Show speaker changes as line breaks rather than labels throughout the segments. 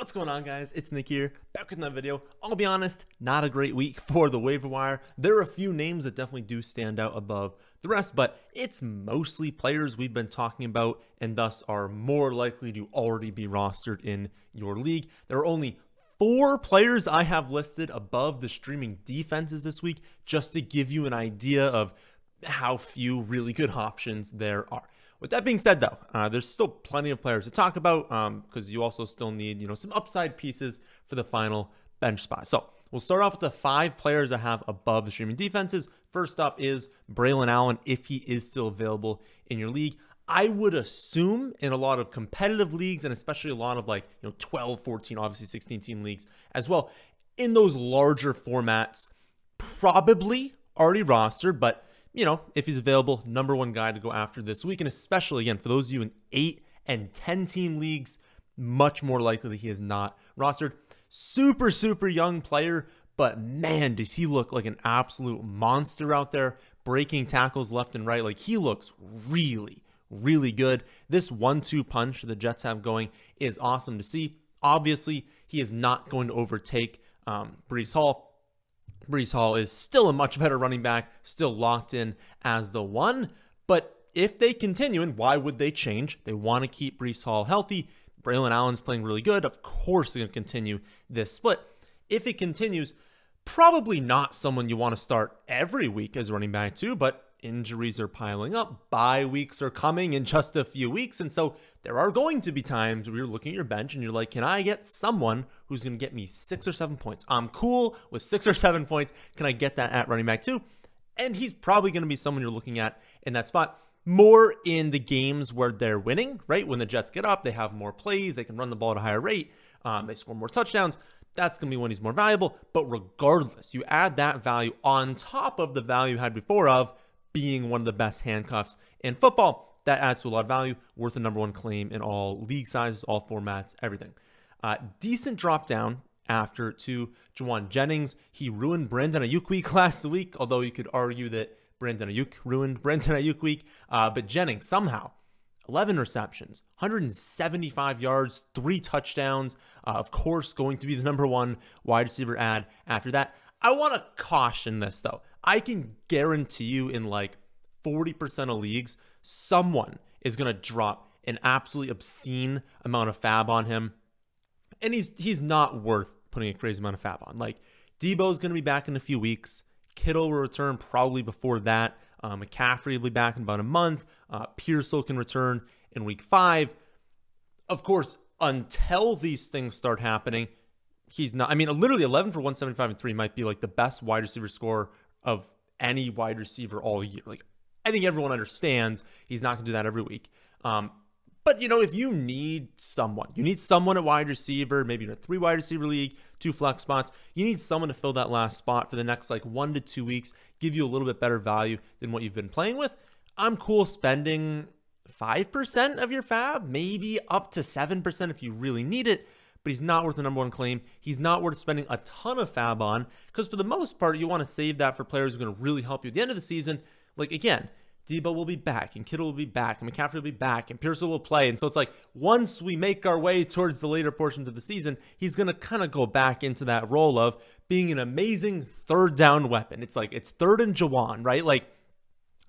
What's going on, guys? It's Nick here, back with another video. I'll be honest, not a great week for the waiver wire. There are a few names that definitely do stand out above the rest, but it's mostly players we've been talking about and thus are more likely to already be rostered in your league. There are only 4 players I have listed above the streaming defenses this week, just to give you an idea of how few really good options there are. With that being said, though, there's still plenty of players to talk about because you also still need, some upside pieces for the final bench spot. So we'll start off with the 5 players I have above the streaming defenses. First up is Braelon Allen, if he is still available in your league. I would assume in a lot of competitive leagues, and especially a lot of 12, 14, obviously 16 team leagues as well, in those larger formats, probably already rostered, but if he's available, #1 guy to go after this week. And especially, again, for those of you in 8 and 10 team leagues, much more likely that he is not rostered. Super young player, but man, does he look like an absolute monster out there, breaking tackles left and right. Like, he looks really good. This 1-2 punch the Jets have going is awesome to see. Obviously, he is not going to overtake Breece Hall. Breece Hall is still a much better running back, still locked in as the one. But if they continue, and why would they change? They want to keep Breece Hall healthy. Braelon Allen's playing really good. Of course, they're going to continue this split. If it continues, probably not someone you want to start every week as running back too, but injuries are piling up. Bye weeks are coming in just a few weeks. And so there are going to be times where you're looking at your bench and you're like, can I get someone who's going to get me 6 or 7 points? I'm cool with 6 or 7 points. Can I get that at running back too? And he's probably going to be someone you're looking at in that spot. More in the games where they're winning, right? When the Jets get up, they have more plays. They can run the ball at a higher rate. They score more touchdowns. That's going to be when he's more valuable. But regardless, you add that value on top of the value you had before of being one of the best handcuffs in football. That adds to a lot of value, worth a #1 claim in all league sizes, all formats, everything. Decent drop down after to Jauan Jennings. He ruined Brandon Ayuk week last week, although you could argue that Brandon Ayuk ruined Brandon Ayuk week. But Jennings somehow, 11 receptions, 175 yards, 3 touchdowns. Of course, going to be the #1 wide receiver ad after that. I want to caution this, though. I can guarantee you in 40% of leagues, someone is going to drop an absolutely obscene amount of fab on him. And he's not worth putting a crazy amount of fab on. Debo's going to be back in a few weeks. Kittle will return probably before that. McCaffrey will be back in about a month. Pearsall can return in week 5. Of course, until these things start happening, he's not. I mean, literally 11 for 175 and 3 might be the best wide receiver score of any wide receiver all year. I think everyone understands he's not going to do that every week. But if you need someone at wide receiver, maybe in a 3 wide receiver league, 2 flex spots, you need someone to fill that last spot for the next 1 to 2 weeks, give you a little bit better value than what you've been playing with. I'm cool spending 5% of your fab, maybe up to 7% if you really need it. But he's not worth the #1 claim. He's not worth spending a ton of fab on, because for the most part, you want to save that for players who are going to really help you at the end of the season. Again, Debo will be back, and Kittle will be back, and McCaffrey will be back, and Pearsall will play. And so it's once we make our way towards the later portions of the season, he's going to kind of go back into that role of being an amazing 3rd down weapon. It's it's 3rd and Jauan, right?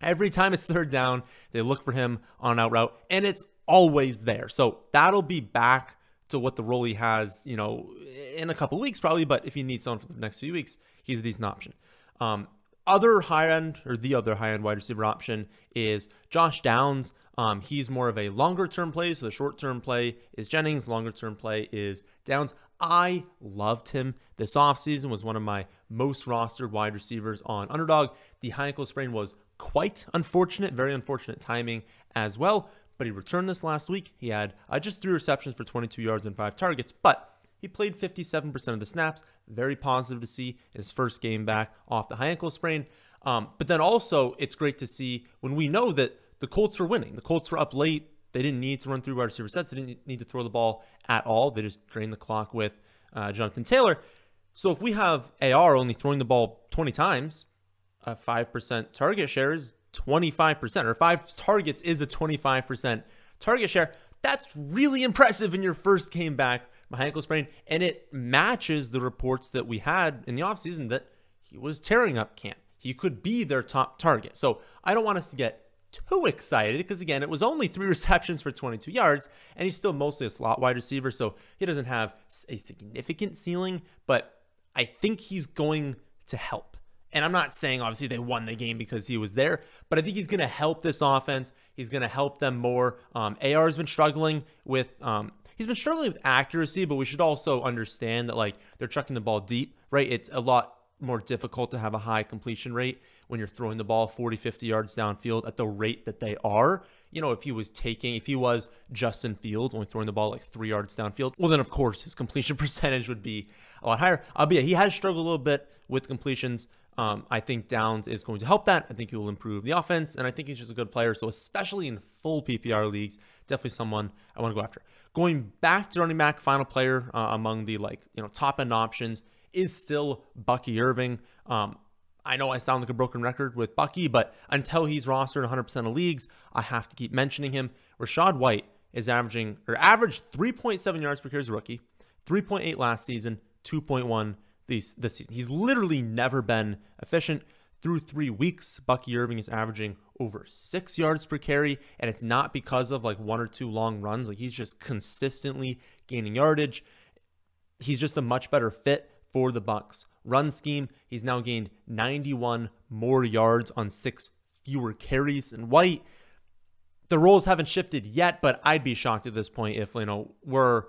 Every time it's 3rd down, they look for him on an out route, and it's always there. So that'll be back to what the role he has, in a couple weeks probably. But if you need someone for the next few weeks, he's a decent option. The other high-end wide receiver option is Josh Downs. He's more of a longer-term play, so the short-term play is Jennings, longer-term play is Downs. I loved him this offseason, was one of my most rostered wide receivers on Underdog. The high ankle sprain was quite unfortunate, very unfortunate timing as well. But he returned this last week. He had just 3 receptions for 22 yards and 5 targets, but he played 57% of the snaps. Very positive to see in his first game back off the high ankle sprain. But then also, it's great to see when we know that the Colts were winning. The Colts were up late. They didn't need to run 3 wide receiver sets. They didn't need to throw the ball at all. They just drained the clock with Jonathan Taylor. So if we have AR only throwing the ball 20 times, a 5% target share is 25%, or 5 targets is a 25% target share. That's really impressive in your first game back my ankle sprain, and it matches the reports that we had in the offseason that he was tearing up camp. He could be their top target. So I don't want us to get too excited because, again, it was only 3 receptions for 22 yards, and he's still mostly a slot wide receiver, so he doesn't have a significant ceiling, but I think he's going to help. And I'm not saying, obviously, they won the game because he was there, but I think he's going to help this offense. He's going to help them more. AR has been struggling with accuracy, but we should also understand that, like, they're chucking the ball deep, right? It's a lot more difficult to have a high completion rate when you're throwing the ball 40, 50 yards downfield at the rate that they are. You know, if he was Justin Fields, only throwing the ball like 3 yards downfield, well, then of course his completion percentage would be a lot higher. Albeit he has struggled a little bit with completions. I think Downs is going to help that. I think he will improve the offense, and I think he's just a good player. So especially in full PPR leagues, definitely someone I want to go after. Going back to running back, final player among the top end options is still Bucky Irving. I know I sound like a broken record with Bucky, but until he's rostered in 100% of leagues, I have to keep mentioning him. Rachaad White is averaged 3.7 yards per carry as a rookie, 3.8 last season, 2.1 this season. He's literally never been efficient. Through 3 weeks, Bucky Irving is averaging over 6 yards per carry, and it's not because of like 1 or 2 long runs. Like, he's just consistently gaining yardage. He's just a much better fit for the Bucs run scheme. He's now gained 91 more yards on 6 fewer carries than White. The roles haven't shifted yet, but I'd be shocked at this point if, we're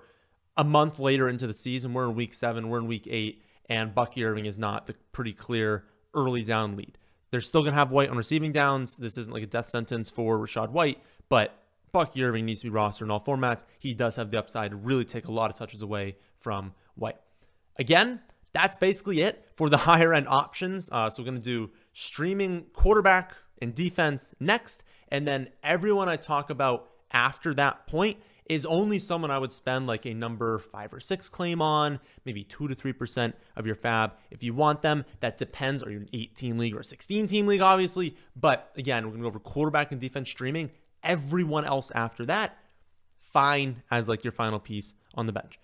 a month later into the season, we're in week 7, we're in week 8, and Bucky Irving is not the pretty clear early down lead. They're still going to have White on receiving downs. This isn't like a death sentence for Rachaad White, but Bucky Irving needs to be rostered in all formats. He does have the upside to really take a lot of touches away from White. Again, that's basically it for the higher end options. So we're going to do streaming quarterback and defense next. And then everyone I talk about after that point is only someone I would spend like a number 5 or 6 claim on, maybe 2 to 3% of your fab. If you want them, that depends. Are you an 8-team league or a 16-team league, obviously? But again, we're going to go over quarterback and defense streaming. Everyone else after that, fine as like your final piece on the bench.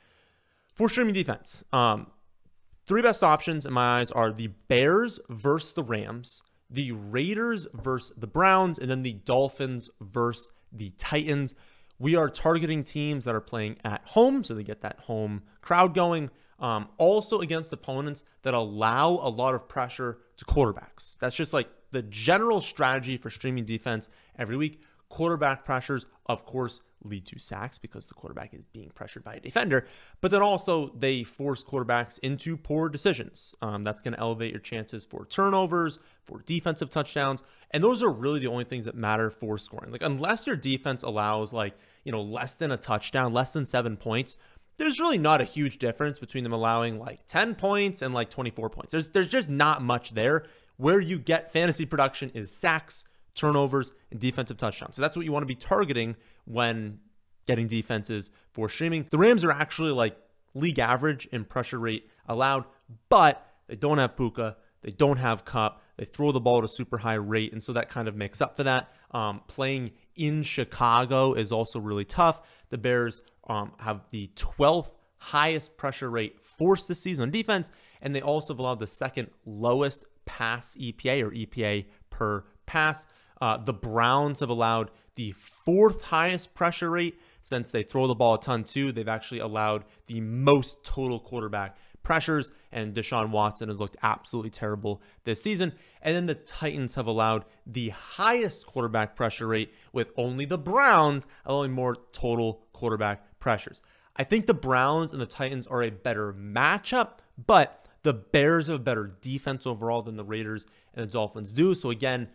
For streaming defense, 3 best options in my eyes are the Bears versus the Rams, the Raiders versus the Browns, and then the Dolphins versus the Titans. We are targeting teams that are playing at home, so they get that home crowd going. Also against opponents that allow a lot of pressure to quarterbacks. That's just like the general strategy for streaming defense every week. Quarterback pressures, of course, lead to sacks because the quarterback is being pressured by a defender, but then also they force quarterbacks into poor decisions. That's going to elevate your chances for turnovers, for defensive touchdowns, and those are really the only things that matter for scoring. Like, unless your defense allows less than a touchdown, less than 7 points, there's really not a huge difference between them allowing like 10 points and like 24 points. There's just not much there. Where you get fantasy production is sacks, turnovers, and defensive touchdowns. So that's what you want to be targeting when getting defenses for streaming. The Rams are actually like league average in pressure rate allowed, but they don't have Puka, they don't have Kupp, they throw the ball at a super high rate, and so that kind of makes up for that. Playing in Chicago is also really tough. The Bears have the 12th highest pressure rate forced this season on defense, and they also have allowed the 2nd lowest pass EPA, or EPA per pass. The Browns have allowed the 4th highest pressure rate since they throw the ball a ton too. They've actually allowed the most total quarterback pressures, and Deshaun Watson has looked absolutely terrible this season. And then the Titans have allowed the highest quarterback pressure rate, with only the Browns allowing more total quarterback pressures. I think the Browns and the Titans are a better matchup, but the Bears have better defense overall than the Raiders and the Dolphins do. So again,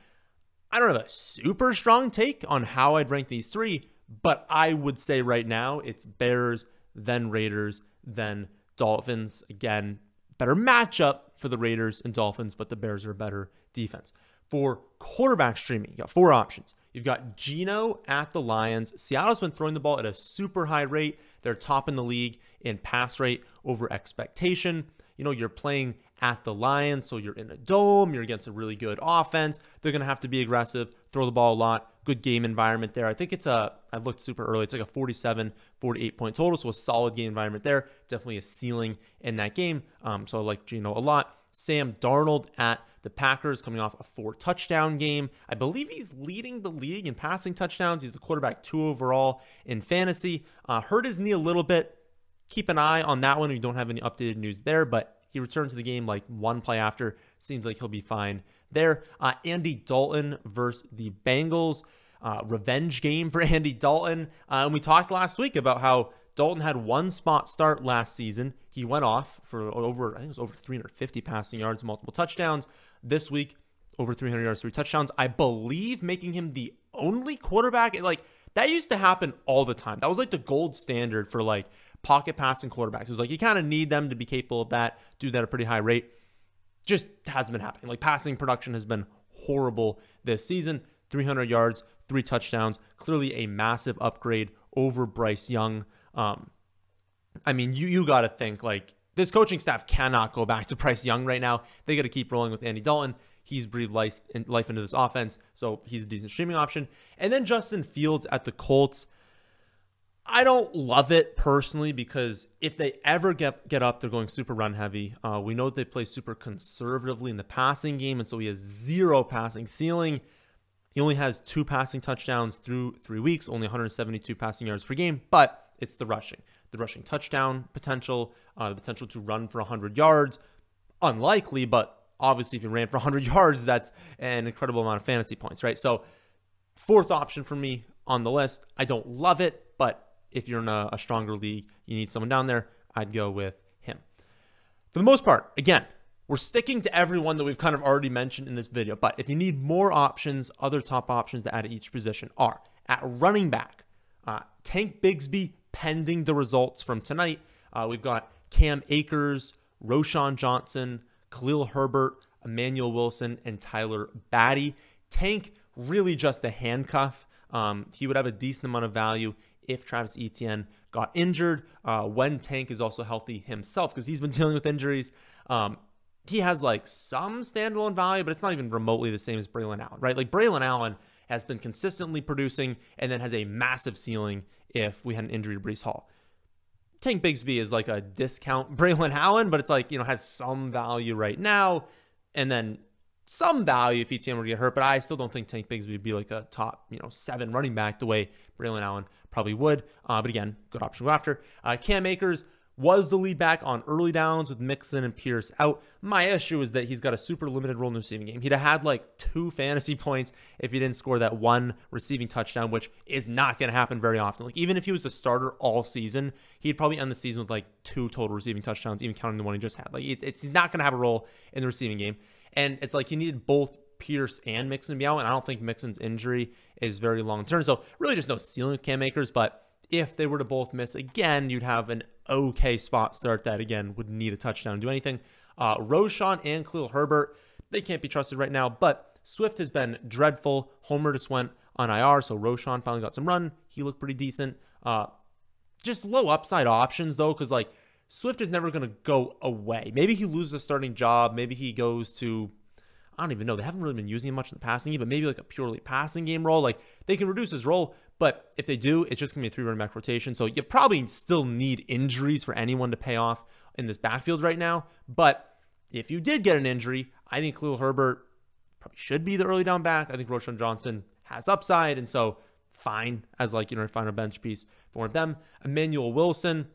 I don't have a super strong take on how I'd rank these 3, but I would say right now it's Bears, then Raiders, then Dolphins. Again, better matchup for the Raiders and Dolphins, but the Bears are a better defense. For quarterback streaming, you got 4 options. You've got Geno at the Lions. Seattle's been throwing the ball at a super high rate. They're top in the league in pass rate over expectation. You're playing at the Lions. So you're in a dome, you're against a really good offense. They're going to have to be aggressive, throw the ball a lot, good game environment there. I think I looked super early. It's like a 47, 48 point total. So a solid game environment there. Definitely a ceiling in that game. So I like Geno a lot. Sam Darnold at the Packers coming off a 4 touchdown game. I believe he's leading the league in passing touchdowns. He's the quarterback 2 overall in fantasy. Hurt his knee a little bit. Keep an eye on that one. We don't have any updated news there, but he returned to the game like one play after. Seems like he'll be fine there. Andy Dalton versus the Bengals. Revenge game for Andy Dalton. And we talked last week about how Dalton had one spot start last season. He went off for over 350 passing yards, multiple touchdowns. This week, over 300 yards, 3 touchdowns. I believe making him the only quarterback. Like, that used to happen all the time. That was like the gold standard for like pocket passing quarterbacks. It was like you kind of need them to be capable of that, do that at a pretty high rate. Just hasn't been happening. Like, passing production has been horrible this season. 300 yards, 3 touchdowns. Clearly a massive upgrade over Bryce Young. I mean, you got to think like this coaching staff cannot go back to Bryce Young right now. They got to keep rolling with Andy Dalton. He's breathed life into this offense, so he's a decent streaming option. And then Justin Fields at the Colts. I don't love it personally because if they ever get up, they're going super run heavy. We know that they play super conservatively in the passing game, and so he has 0 passing ceiling. He only has 2 passing touchdowns through 3 weeks, only 172 passing yards per game, but it's the rushing touchdown potential, the potential to run for 100 yards. Unlikely, but obviously if you ran for 100 yards, that's an incredible amount of fantasy points, right? So 4th option for me on the list. I don't love it, but if you're in a stronger league, you need someone down there, I'd go with him. For the most part, again, we're sticking to everyone that we've kind of already mentioned in this video, but if you need more options, other top options to add at each position are at running back, Tank Bigsby, pending the results from tonight. We've got Cam Akers, Roshan Johnson, Khalil Herbert, Emmanuel Wilson, and Tyler Batty. Tank, really just a handcuff. He would have a decent amount of value if Travis Etienne got injured. When Tank is also healthy himself, because he's been dealing with injuries. He has like some standalone value, but it's not even remotely the same as Braelon Allen, right? Like Braelon Allen has been consistently producing and then has a massive ceiling if we had an injury to Breece Hall. Tank Bigsby is like a discount Braelon Allen, but it's like, has some value right now and then some value if Etienne were to get hurt, but I still don't think Tank Bigsby would be like a top, 7 running back the way Braelon Allen probably would. But again, good option to go after. Cam Akers was the lead back on early downs with Mixon and Pierce out. My issue is that he's got a super limited role in the receiving game. He'd have had like 2 fantasy points if he didn't score that 1 receiving touchdown, which is not going to happen very often. Like even if he was the starter all season, he'd probably end the season with like 2 total receiving touchdowns, even counting the one he just had. Like it's not going to have a role in the receiving game. And it's like you needed both Pierce and Mixon to be out, and I don't think Mixon's injury is very long term. So really just no ceiling with Cam Akers, but if they were to both miss again, you'd have an okay spot start that, again, would need a touchdown to do anything. Roshan and Khalil Herbert, they can't be trusted right now, but Swift has been dreadful. Homer just went on IR, so Roshan finally got some run. He looked pretty decent. Just low upside options, though, because, like, Swift is never going to go away. Maybe he loses a starting job. Maybe he goes to, I don't even know. They haven't really been using him much in the passing game, but maybe like a purely passing game role. Like, they can reduce his role, but if they do, it's just going to be a 3 running back rotation. So you probably still need injuries for anyone to pay off in this backfield right now. But if you did get an injury, I think Khalil Herbert probably should be the early down back. I think Roshan Johnson has upside, and so fine as like, a final bench piece for them. Emmanuel Wilson,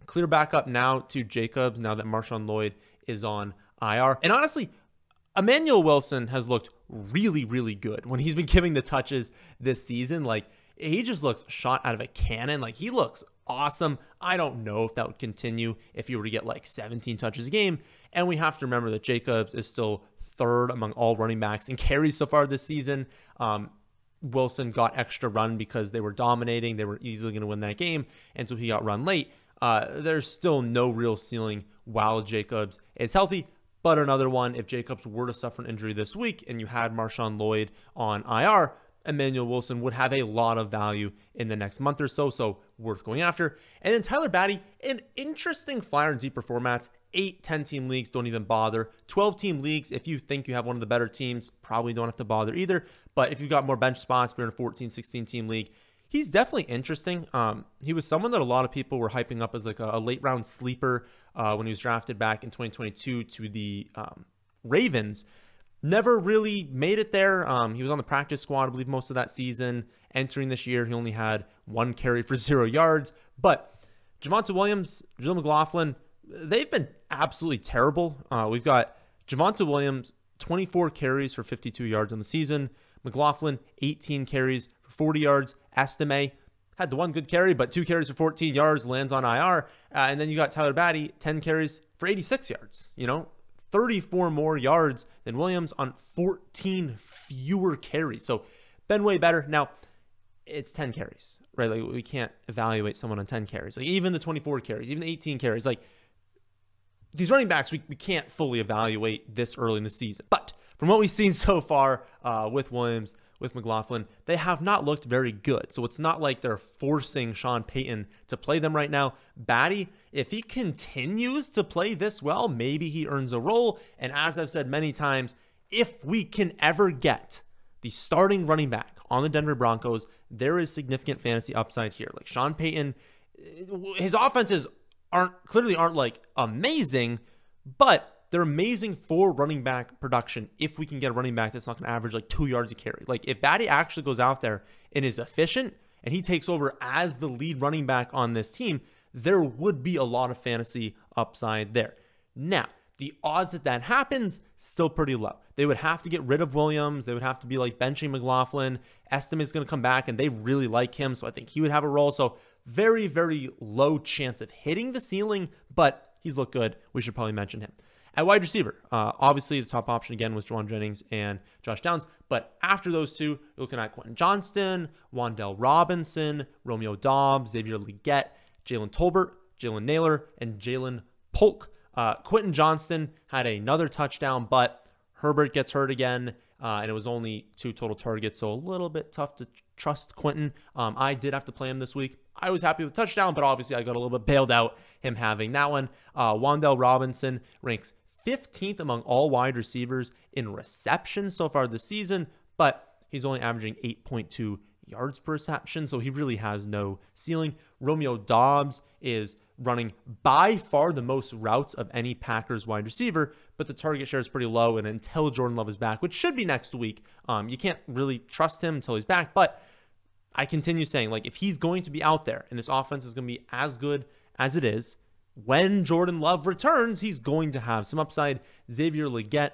clear backup now to Jacobs now that Marshawn Lloyd is on IR. And honestly, Emmanuel Wilson has looked really, really good when he's been giving the touches this season. Like, he just looks shot out of a cannon. Like, he looks awesome. I don't know if that would continue if you were to get like 17 touches a game. And we have to remember that Jacobs is still 3rd among all running backs in carries so far this season. Wilson got extra run because they were dominating. They were easily going to win that game. And so he got run late. There's still no real ceiling while Jacobs is healthy. But another one, if Jacobs were to suffer an injury this week and you had Marshawn Lloyd on IR, Emmanuel Wilson would have a lot of value in the next month or so, so worth going after. And then Tyler Batty, an interesting flyer in deeper formats. 8, 10-team leagues, don't even bother. 12-team leagues, if you think you have one of the better teams, probably don't have to bother either. But if you've got more bench spots, if you're in a 14, 16-team league, he's definitely interesting. He was someone that a lot of people were hyping up as like a late round sleeper when he was drafted back in 2022 to the Ravens. Never really made it there. He was on the practice squad, I believe, most of that season. Entering this year, he only had 1 carry for 0 yards. But Javonte Williams, Jill McLaughlin, they've been absolutely terrible. We've got Javonte Williams, 24 carries for 52 yards on the season. McLaughlin, 18 carries for 40 yards. Estime had the 1 good carry, but 2 carries for 14 yards, lands on IR. And then you got Tyler Batty, 10 carries for 86 yards. 34 more yards than Williams on 14 fewer carries. So been way better. Now, it's 10 carries, right? Like, we can't evaluate someone on 10 carries. Like, even the 24 carries, even the 18 carries, like, these running backs, we can't fully evaluate this early in the season. But from what we've seen so far with Williams, with McLaughlin, they have not looked very good. So it's not like they're forcing Sean Payton to play them right now. Batty, if he continues to play this well, maybe he earns a role. And as I've said many times, if we can ever get the starting running back on the Denver Broncos, there is significant fantasy upside here. Like, Sean Payton, his offenses clearly aren't like amazing, but they're amazing for running back production if we can get a running back that's not going to average like 2 yards a carry. Like, if Batty actually goes out there and is efficient and he takes over as the lead running back on this team, there would be a lot of fantasy upside there. Now, the odds that happens, still pretty low. They would have to get rid of Williams. They would have to be like benching McLaughlin. Estime is going to come back and they really like him, so I think he would have a role. So very, very low chance of hitting the ceiling, but he's looked good. We should probably mention him. At wide receiver, obviously the top option again was Jauan Jennings and Josh Downs. But after those two, you're looking at Quentin Johnston, Wan'Dale Robinson, Romeo Doubs, Xavier Legette, Jalen Tolbert, Jalen Naylor, and Jalen Polk. Quentin Johnston had another touchdown, but Herbert gets hurt again, and it was only 2 total targets, so a little bit tough to trust Quentin. I did have to play him this week. I was happy with the touchdown, but obviously I got a little bit bailed out him having that one. Wan'Dale Robinson ranks 15th among all wide receivers in receptions so far this season, but he's only averaging 8.2 yards per reception, so he really has no ceiling. Romeo Doubs is running by far the most routes of any Packers wide receiver, but the target share is pretty low, and until Jordan Love is back, which should be next week, you can't really trust him until he's back. But I continue saying, like, if he's going to be out there and this offense is going to be as good as it is, when Jordan Love returns, he's going to have some upside. Xavier Legette,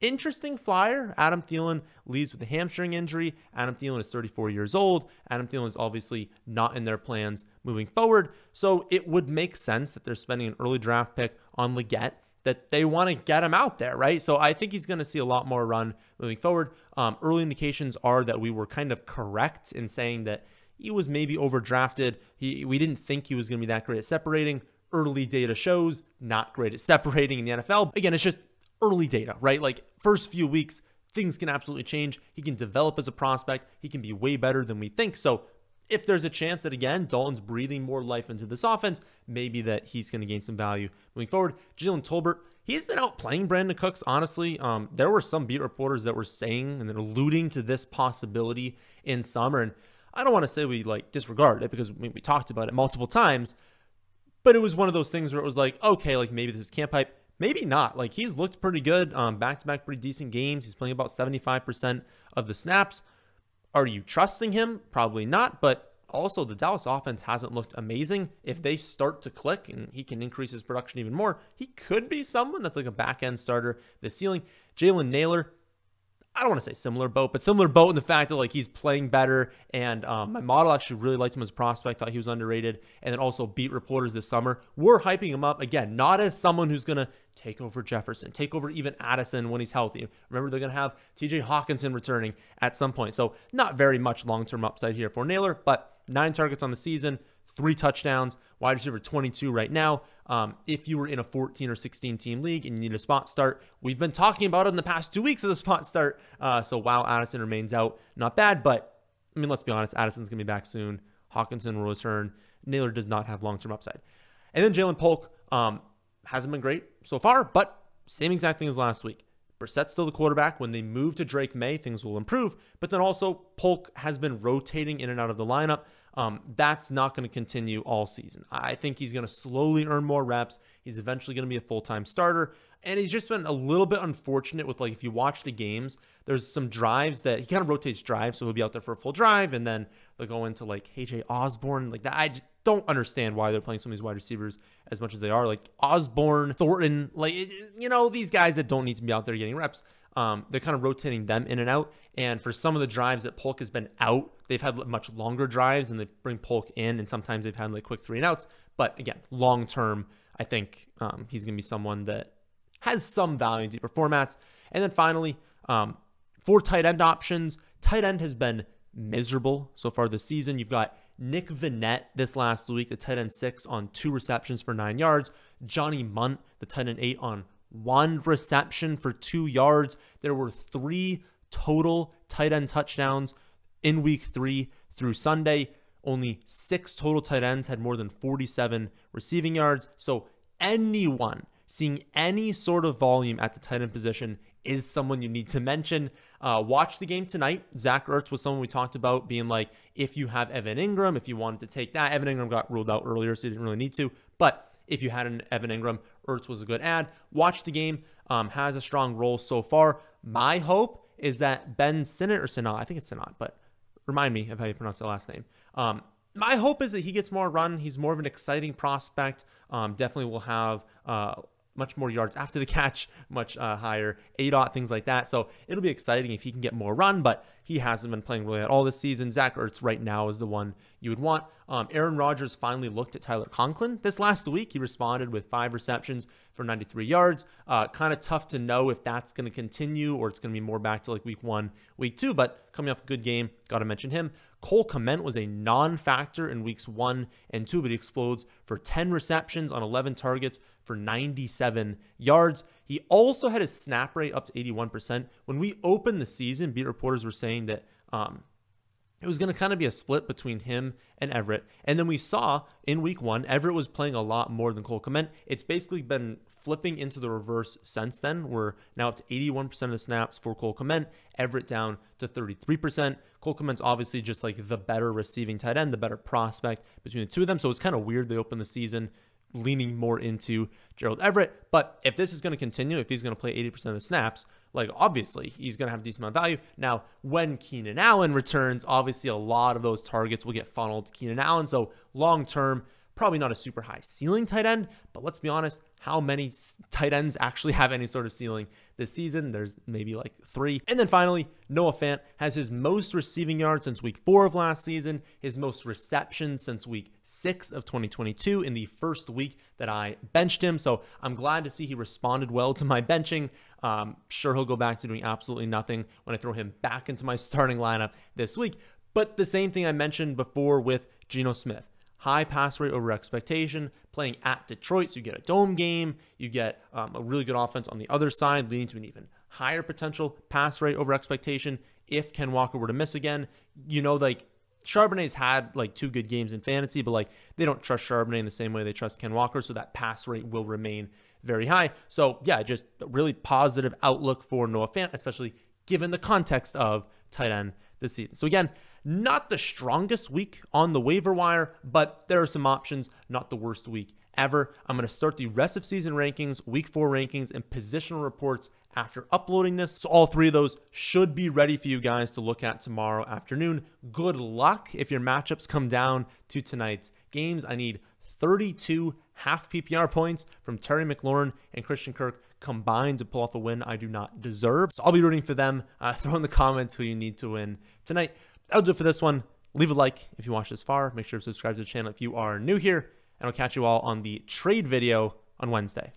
interesting flyer. Adam Thielen leaves with a hamstring injury. Adam Thielen is 34 years old. Adam Thielen is obviously not in their plans moving forward. So it would make sense that they're spending an early draft pick on Legette, that they want to get him out there, right? So I think he's going to see a lot more run moving forward. Early indications are that we were kind of correct in saying that he was maybe overdrafted. We didn't think he was going to be that great at separating. Early data shows not great at separating in the NFL. Again, it's just early data, right? Like, first few weeks, things can absolutely change. He can develop as a prospect. He can be way better than we think. So if there's a chance that, again, Dalton's breathing more life into this offense, maybe that he's going to gain some value moving forward. Jalen Tolbert, he's been outplaying Brandon Cooks, honestly. There were some beat reporters that were saying and then alluding to this possibility in summer. And I don't want to say we like disregard it because we talked about it multiple times, but it was one of those things where it was like, okay, like maybe this is camp hype. Maybe not. Like, he's looked pretty good. Back-to-back pretty decent games. He's playing about 75% of the snaps. Are you trusting him? Probably not. But also, the Dallas offense hasn't looked amazing. If they start to click and he can increase his production even more, he could be someone that's like a back-end starter. The ceiling, Jalen Naylor, I don't want to say similar boat, but similar boat in the fact that, like, he's playing better. And my model actually really liked him as a prospect, thought he was underrated. And then also beat reporters this summer were hyping him up, again, not as someone who's going to take over Jefferson, take over even Addison when he's healthy. Remember, they're going to have TJ Hawkinson returning at some point. So not very much long-term upside here for Naylor, but 9 targets on the season, 3 touchdowns, wide receiver 22 right now. If you were in a 14 or 16 team league and you need a spot start, we've been talking about it in the past 2 weeks of the spot start. So while Addison remains out, not bad, but I mean, let's be honest, Addison's going to be back soon. Hawkinson will return. Naylor does not have long-term upside. And then Jalen Polk, hasn't been great so far, but same exact thing as last week. Brissett's still the quarterback. When they move to Drake May, things will improve. But then also, Polk has been rotating in and out of the lineup. That's not going to continue all season. I think he's going to slowly earn more reps. He's eventually going to be a full-time starter. And he's just been a little bit unfortunate with, like, if you watch the games, there's some drives that he kind of rotates drives. So he'll be out there for a full drive, and then they'll go into, like, KJ Osborne. Like that, I just don't understand why they're playing some of these wide receivers as much as they are. Like Osborne, Thornton, like, you know, these guys that don't need to be out there getting reps. They're kind of rotating them in and out. And for some of the drives that Polk has been out, they've had much longer drives, and they bring Polk in, and sometimes they've had like quick 3-and-outs. But again, long term, I think he's going to be someone that has some value in deeper formats. And then finally, for tight end options, tight end has been miserable so far this season. You've got Nick Vannett this last week, the tight end 6 on 2 receptions for 9 yards. Johnny Munt, the tight end 8 on 1 reception for 2 yards. There were 3 total tight end touchdowns in week 3 through Sunday. Only 6 total tight ends had more than 47 receiving yards. So anyone seeing any sort of volume at the tight end position is someone you need to mention. Watch the game tonight. Zach Ertz was someone we talked about being like, if you have Evan Ingram, if you wanted to take that. Evan Ingram got ruled out earlier, so you didn't really need to. But if you had an Evan Ingram, Ertz was a good ad. Watch the game. Has a strong role so far. My hope is that Ben Sinnott, or Sinnott, I think it's Sinnott, but remind me of how you pronounce the last name. My hope is that he gets more run. He's more of an exciting prospect. Definitely will have much more yards after the catch, much higher ADOT, things like that. So it'll be exciting if he can get more run, but he hasn't been playing really at all this season. Zach Ertz right now is the one you would want. Aaron Rodgers finally looked at Tyler Conklin this last week. He responded with 5 receptions for 93 yards. Kind of tough to know if that's going to continue or it's going to be more back to like week 1, week 2, but coming off a good game, got to mention him. Cole Kmet was a non-factor in weeks 1 and 2, but he explodes for 10 receptions on 11 targets for 97 yards. He also had his snap rate up to 81%. When we opened the season, beat reporters were saying that it was going to kind of be a split between him and Everett. And then we saw in week 1, Everett was playing a lot more than Cole Kmet. It's basically been flipping into the reverse since then. We're now up to 81% of the snaps for Cole Kmet, Everett down to 33%. Cole Kmet's obviously just like the better receiving tight end, the better prospect between the two of them. So it's kind of weird they opened the season leaning more into Gerald Everett. But if this is going to continue, if he's going to play 80% of the snaps, like obviously he's going to have a decent amount of value. Now, when Keenan Allen returns, obviously a lot of those targets will get funneled to Keenan Allen. So long term, probably not a super high ceiling tight end, but let's be honest, how many tight ends actually have any sort of ceiling this season? There's maybe like 3. And then finally, Noah Fant has his most receiving yards since week 4 of last season, his most receptions since week 6 of 2022 in the first week that I benched him. So I'm glad to see he responded well to my benching. Sure, he'll go back to doing absolutely nothing when I throw him back into my starting lineup this week. But the same thing I mentioned before with Geno Smith. High pass rate over expectation, playing at Detroit, so you get a dome game, you get a really good offense on the other side, leading to an even higher potential pass rate over expectation if Ken Walker were to miss again. You know, like, Charbonnet's had like 2 good games in fantasy, but like they don't trust Charbonnet in the same way they trust Ken Walker, so that pass rate will remain very high. So yeah, just a really positive outlook for Noah Fant, especially given the context of tight end this season. So again, not the strongest week on the waiver wire, but there are some options, not the worst week ever. I'm going to start the rest of season rankings, week 4 rankings, and positional reports after uploading this. So all 3 of those should be ready for you guys to look at tomorrow afternoon. Good luck if your matchups come down to tonight's games. I need 32 half PPR points from Terry McLaurin and Christian Kirk combined to pull off a win I do not deserve. So I'll be rooting for them. Throw in the comments who you need to win tonight. That'll do it for this one. Leave a like if you watched this far. Make sure to subscribe to the channel if you are new here. And I'll catch you all on the trade video on Wednesday.